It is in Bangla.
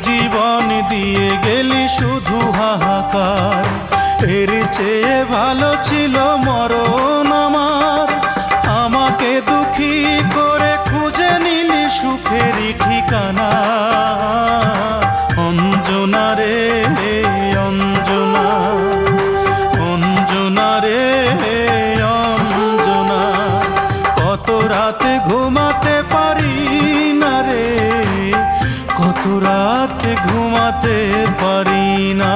জীবন দিয়ে গেলি শুধু হাহাকার। এর চেয়ে ভালো ছিল মরণ আমার, আমাকে দুঃখী করে খুঁজে নিলি সুখেরই ঠিকানা। অঞ্জনা রে অঞ্জনা, অঞ্জনা রে অঞ্জনা, কত রাতে ঘুমাতে পারি না রে, কত রাতে ঘুমাতে পারি না।